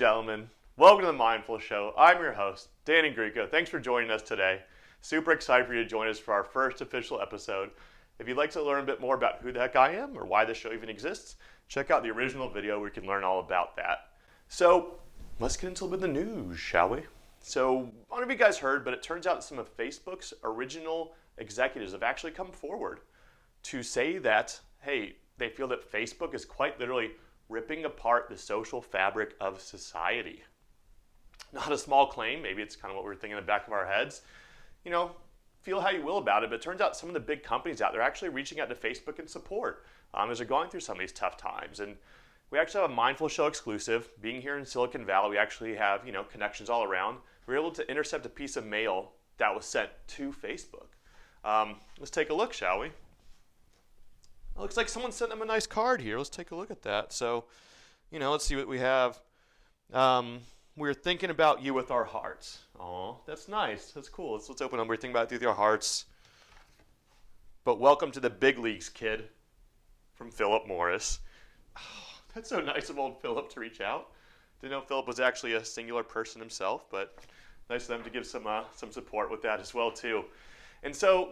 gentlemen, welcome to the Mindful Show. I'm your host, Danny Grieco. Thanks for joining us today. Super excited for you to join us for our first official episode. If you'd like to learn a bit more about who the heck I am or why this show even exists, check out the original video where you can learn all about that. So let's get into a bit of the news, shall we? So I don't know if you guys heard, but it turns out some of Facebook's original executives have actually come forward to say that, hey, they feel that Facebook is quite literally ripping apart the social fabric of society. Not a small claim, maybe it's kind of what we're thinking in the back of our heads. You know, feel how you will about it, but it turns out some of the big companies out there are actually reaching out to Facebook in support as they're going through some of these tough times. And we actually have a Mindful Show exclusive. Being here in Silicon Valley, we actually have, connections all around. We were able to intercept a piece of mail that was sent to Facebook. Let's take a look, shall we? It looks like someone sent them a nice card here. Let's take a look at that. So, let's see what we have. We're thinking about you with our hearts. Oh, that's nice. That's cool. Let's open them. We're thinking about you with your hearts. But welcome to the big leagues, kid. From Philip Morris. Oh, that's so nice of old Philip to reach out. Didn't know Philip was actually a singular person himself, but nice of them to give some support with that as well too. And so,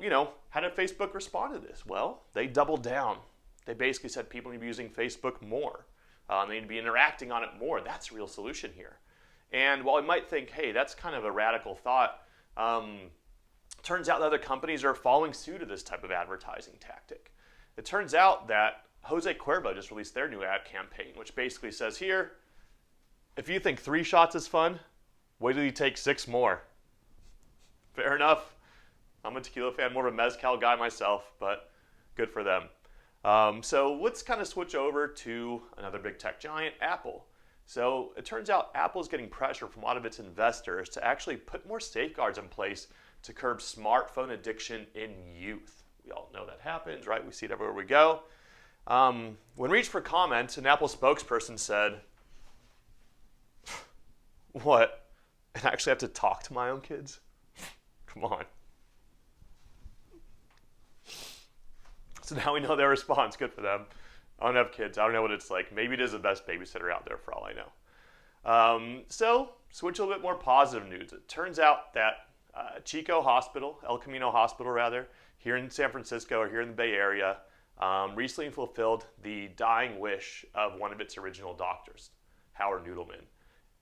how did Facebook respond to this? Well, they doubled down. They basically said people need to be using Facebook more. They need to be interacting on it more. That's a real solution here. And while we might think, hey, that's kind of a radical thought, turns out that other companies are following suit of this type of advertising tactic. It turns out that Jose Cuervo just released their new ad campaign, which basically says here, if you think 3 shots is fun, wait till you take 6 more. Fair enough. I'm a tequila fan, more of a mezcal guy myself, but good for them. So let's kind of switch over to another big tech giant, Apple. So it turns out Apple's getting pressure from a lot of its investors to actually put more safeguards in place to curb smartphone addiction in youth. We all know that happens, right? We see it everywhere we go. When reached for comment, an Apple spokesperson said, what? And I actually have to talk to my own kids? Come on. So now we know their response. Good for them. I don't have kids. I don't know what it's like. Maybe it is the best babysitter out there for all I know. So switch a little bit more positive news. It turns out that Chico Hospital, El Camino Hospital rather, here in San Francisco or here in the Bay Area, recently fulfilled the dying wish of one of its original doctors, Howard Noodleman.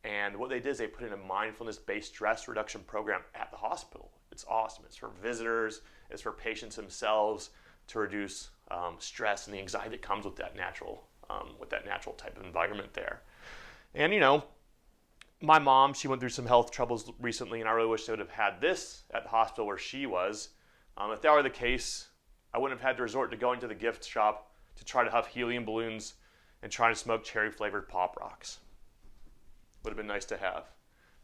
And what they did is they put in a mindfulness-based stress reduction program at the hospital. It's awesome. It's for visitors. It's for patients themselves to reduce stress and the anxiety that comes with that natural type of environment there. And my mom, she went through some health troubles recently, and I really wish they would have had this at the hospital where she was. If that were the case, I wouldn't have had to resort to going to the gift shop to try to huff helium balloons and trying to smoke cherry-flavored Pop Rocks. Would have been nice to have.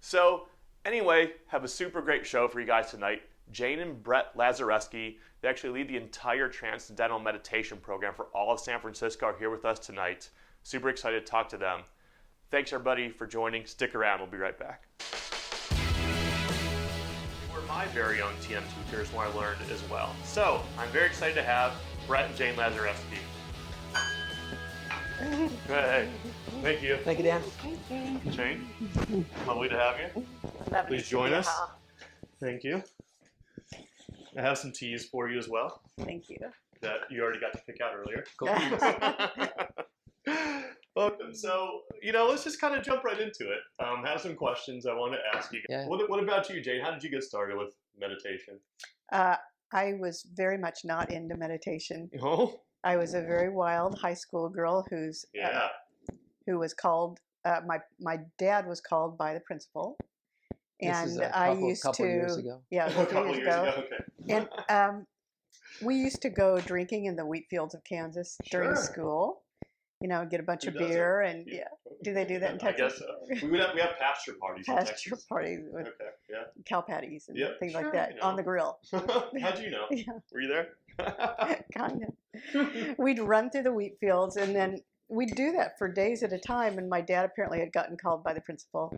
So anyway, have a super great show for you guys tonight. Jane and Brett Lazzareschi, they actually lead the entire Transcendental meditation program for all of San Francisco, are here with us tonight. Super excited to talk to them. Thanks everybody for joining. Stick around, we'll be right back. Were my very own TM teachers when I learned as well. So I'm very excited to have Brett and Jane Lazzareschi. Hey, thank you. Thank you, Dan. Jane, lovely to have you. Please join us. Thank you. I have some teas for you as well. Thank you. That you already got to pick out earlier. Cool. Welcome. So, let's just kind of jump right into it. I have some questions I want to ask you. Yeah. What about you, Jane? How did you get started with meditation? I was very much not into meditation. Oh? I was a very wild high school girl who was called, my dad was called by the principal. And this is I used couple to, years ago. Yeah, A couple years ago. Okay. And we used to go drinking in the wheat fields of Kansas during Sure. school. Get a bunch Who of doesn't? beer and yeah. Do they do that in Texas? I guess so. We have pasture parties in Pasture Texas. parties with Okay, yeah. cow patties and Yep, things sure, like that on the grill. How'd you know? Yeah. Were you there? Kind of. We'd run through the wheat fields, and then we'd do that for days at a time. And my dad apparently had gotten called by the principal,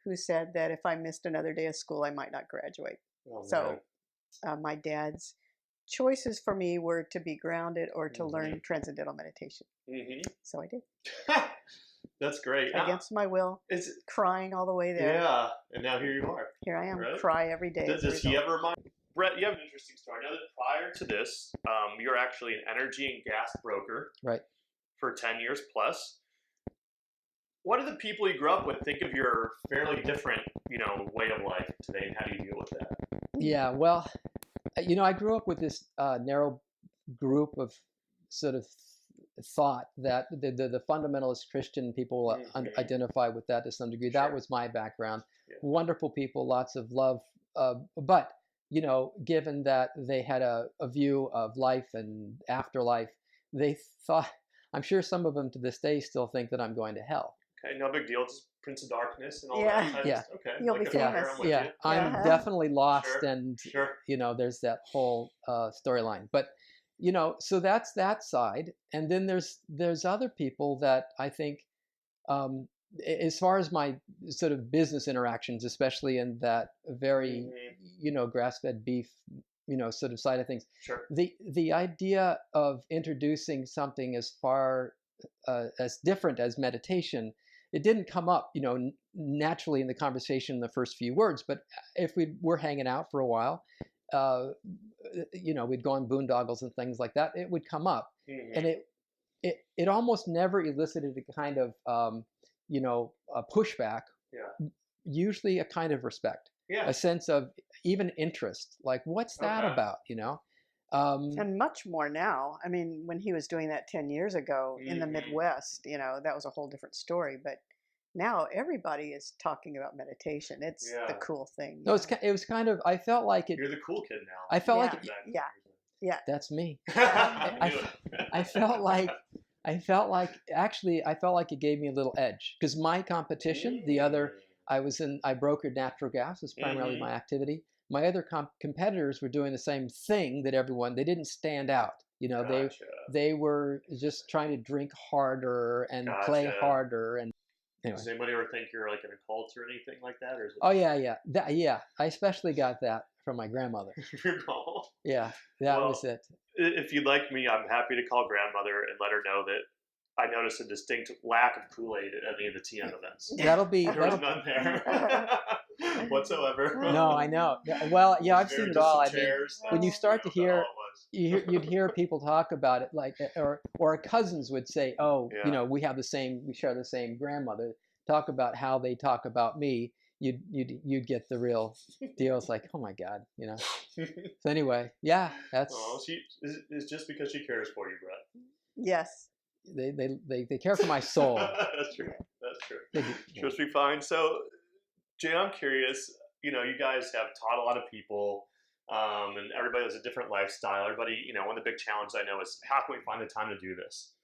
who said that if I missed another day of school, I might not graduate. Oh, So my dad's choices for me were to be grounded or to learn transcendental meditation. Mm-hmm. So I did. That's great. against my will, crying all the way there. Yeah, and now here you are. Here I am, right? cry every day. Does he ever remind Brett, you have an interesting story. Now that prior to this, you're actually an energy and gas broker. Right. For 10 years plus. What do the people you grew up with think of your fairly different, way of life today, and how do you deal with that? Yeah, well, I grew up with this narrow group of sort of thought that the fundamentalist Christian people identify with that to some degree. Sure. That was my background. Yeah. Wonderful people, lots of love, but given that they had a view of life and afterlife, they thought, I'm sure some of them to this day still think that I'm going to hell. Okay, no big deal. Just Prince of Darkness and all Yeah. that. Yeah. Okay. You'll be famous. I'm definitely lost, Sure. and Sure. there's that whole storyline. But so that's that side, and then there's other people that I think, as far as my sort of business interactions, especially in that very grass-fed beef sort of side of things. Sure. The idea of introducing something as far as different as meditation, it didn't come up, naturally in the conversation in the first few words. But if we were hanging out for a while, we'd go on boondoggles and things like that, it would come up. Mm-hmm. And it almost never elicited a kind of, a pushback. Yeah. Usually a kind of respect. Yeah. A sense of even interest, like what's that about, and much more now. I mean, when he was doing that 10 years ago in the Midwest, that was a whole different story. But now everybody is talking about meditation. It's the cool thing. No, it was kind of, I felt like it. You're the cool kid now. I felt like, yeah, that's me. I felt like it gave me a little edge, because my competition, I brokered natural gas, was primarily my activity. My other competitors were doing the same thing that they didn't stand out. Gotcha. They were just trying to drink harder and play harder. And anyway. Does anybody ever think you're like in a cult or anything like that? Or is it Oh yeah. I especially got that from my grandmother. Yeah, that was it. If you'd like me, I'm happy to call grandmother and let her know that I noticed a distinct lack of Kool-Aid at any of the TM events. There was none there whatsoever. No, I know. Well, yeah, I've seen it all. I mean, when you start to hear, you'd hear people talk about it, like, or cousins would say, "Oh, we share the same grandmother." Talk about how they talk about me. You'd get the real deal. It's like, oh my God, So anyway, yeah, that's. Oh, it's just because she cares for you, Brett. Yes. They care for my soul. That's true. Just be fine. So, Jane, I'm curious. You guys have taught a lot of people, and everybody has a different lifestyle. Everybody, one of the big challenges I know is how can we find the time to do this?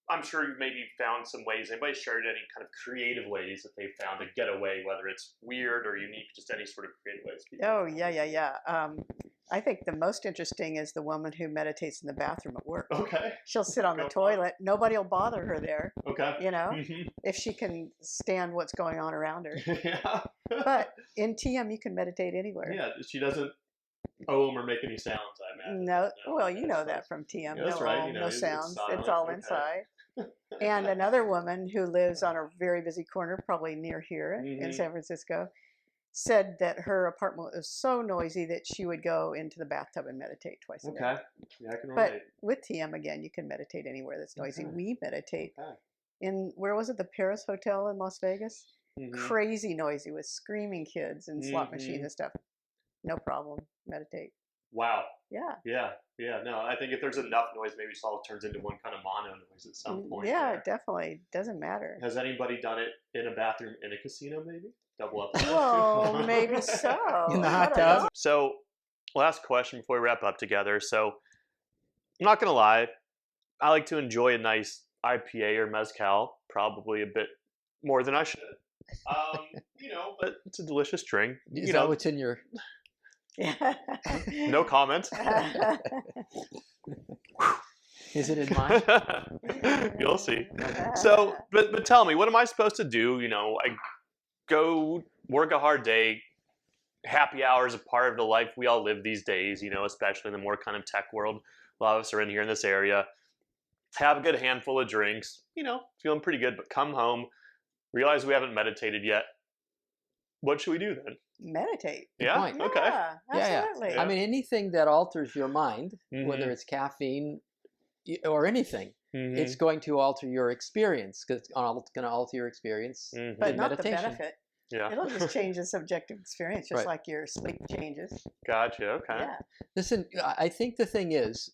I'm sure you've maybe found some ways. Anybody shared any kind of creative ways that they found to get away, whether it's weird or unique, just any sort of creative ways? Oh, yeah. I think the most interesting is the woman who meditates in the bathroom at work. Okay. She'll sit on the toilet. Nobody will bother her there. Okay. If she can stand what's going on around her. Yeah. But in TM, you can meditate anywhere. Yeah, she doesn't or make any sounds, I imagine. No. Well, you know that from TM. Yeah, that's right. No sounds. Silent. It's all inside. And another woman who lives on a very busy corner, probably near here in San Francisco, said that her apartment was so noisy that she would go into the bathtub and meditate twice a day. Okay. Yeah, I can relate. But with TM, again, you can meditate anywhere that's noisy. Okay. We meditate Okay. in, where was it, the Paris Hotel in Las Vegas? Crazy noisy with screaming kids and slot machines and stuff. No problem. Meditate. Wow. Yeah. Yeah. No, I think if there's enough noise, maybe it all turns into one kind of mono noise at some point. Yeah, there. Definitely. Doesn't matter. Has anybody done it in a bathroom in a casino, maybe? Double up. Well, maybe so. In the hot tub? So, last question before we wrap up together. So, I'm not going to lie. I like to enjoy a nice IPA or mezcal, probably a bit more than I should. But it's a delicious drink. Is that what's in your... No comment. Is it in mine? You'll see. So, but tell me, what am I supposed to do? I go work a hard day. Happy hour is a part of the life we all live these days, especially in the more kind of tech world. A lot of us are in here in this area. have a good handful of drinks, feeling pretty good, but come home, realize we haven't meditated yet. What should we do then? Meditate. Good Yeah? point. Okay. Yeah, absolutely. Yeah. I mean, anything that alters your mind, Mhm. whether it's caffeine or anything, Mhm. it's going to alter your experience, because it's going to alter your experience. Mhm. But in not meditation. the benefit. Yeah. It'll just change the subjective experience, just Right. like your sleep changes. Gotcha. Okay. Yeah. Listen, I think the thing is,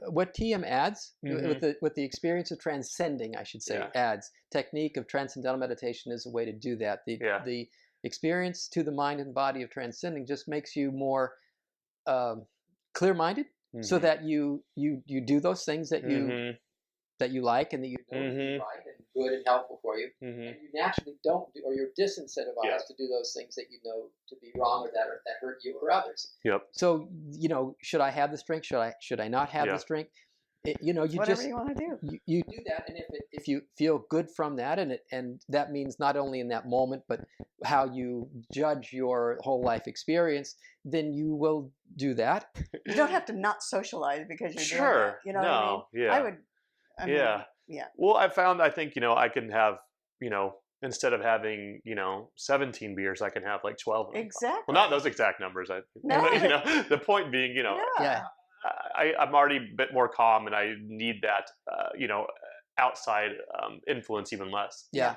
what TM adds with the experience of transcending, I should say, Yeah. adds technique of transcendental meditation is a way to do that. The experience to the mind and body of transcending just makes you more clear-minded, so Mhm. that you do those things that you Mhm. that you like and that you know to be Mhm. right and good and helpful for you, Mhm. and you naturally don't do, or you're disincentivized Yeah. to do those things that you know to be wrong or that hurt you or others. Yep. So should I have this drink? Should I not have Yeah. this drink? You Whatever just you want to do. you do that, and if you feel good from that, and that means not only in that moment, but how you judge your whole life experience, then you will do that. You don't have to not socialize because you're doing Sure. that. You know what I mean? No. Yeah. I would. I mean, Yeah. Yeah. Well, I think, I can have, instead of having, 17 beers, I can have like 12 of them. Exactly. Well, not those exact numbers. No, The point being, Yeah. I'm already a bit more calm, and I need that, outside influence even less. Yeah.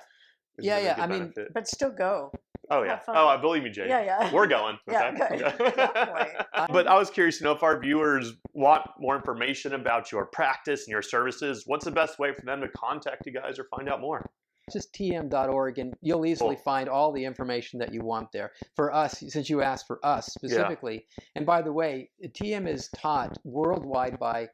Which is Yeah, a yeah, good I mean, benefit. But still go. Oh, yeah. have fun. Oh, I believe me, Jane. Yeah, yeah. We're going. Yeah, Okay? good. Definitely. But I was curious to know, if our viewers want more information about your practice and your services, what's the best way for them to contact you guys or find out more? just tm.org, and you'll easily Cool. find all the information that you want there. For us, since you asked for us specifically, and by the way, TM is taught worldwide by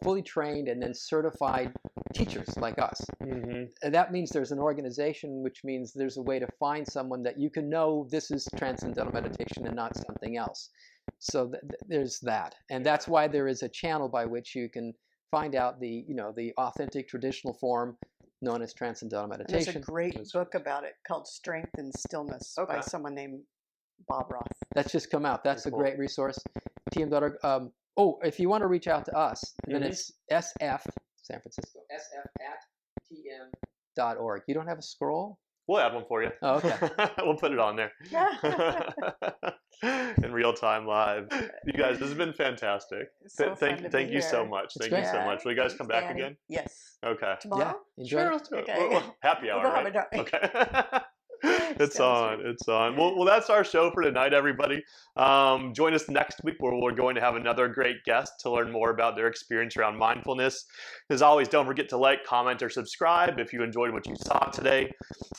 fully trained and then certified teachers like us. Mm-hmm. And that means there's an organization, which means there's a way to find someone that you can know this is transcendental meditation and not something else. So there's that, and that's why there is a channel by which you can find out the authentic traditional form known as transcendental And meditation. there's a great book about it called Strength and Stillness by someone named Bob Roth. That's just come out. That's Cool. a great resource. TM.org. If you want to reach out to us, then it's SF, San Francisco, SF@tm.org. You don't have a scroll? We'll add one for you. Oh, okay. We'll put it on there. In real time live. You guys, this has been fantastic. So Thank you so much. It's Thank you great. so much. Will you guys come back Danny. again? Yes. Okay. Tomorrow? Enjoy Sure, it. let's do it. Okay. Well, happy hour, We'll have right? a drink. Okay. It's Sounds on. It's on. Well, that's our show for tonight, everybody. Join us next week, where we're going to have another great guest to learn more about their experience around mindfulness. As always, don't forget to like, comment, or subscribe if you enjoyed what you saw today.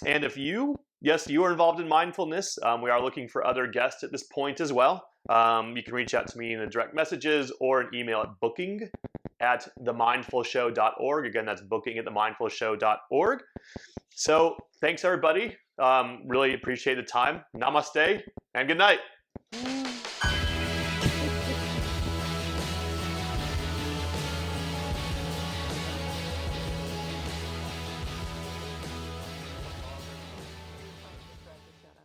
And if you are involved in mindfulness, we are looking for other guests at this point as well. You can reach out to me in the direct messages or an email at booking@themindfulshow.org. Again, that's booking@themindfulshow.org. So thanks, everybody. Really appreciate the time. Namaste and good night.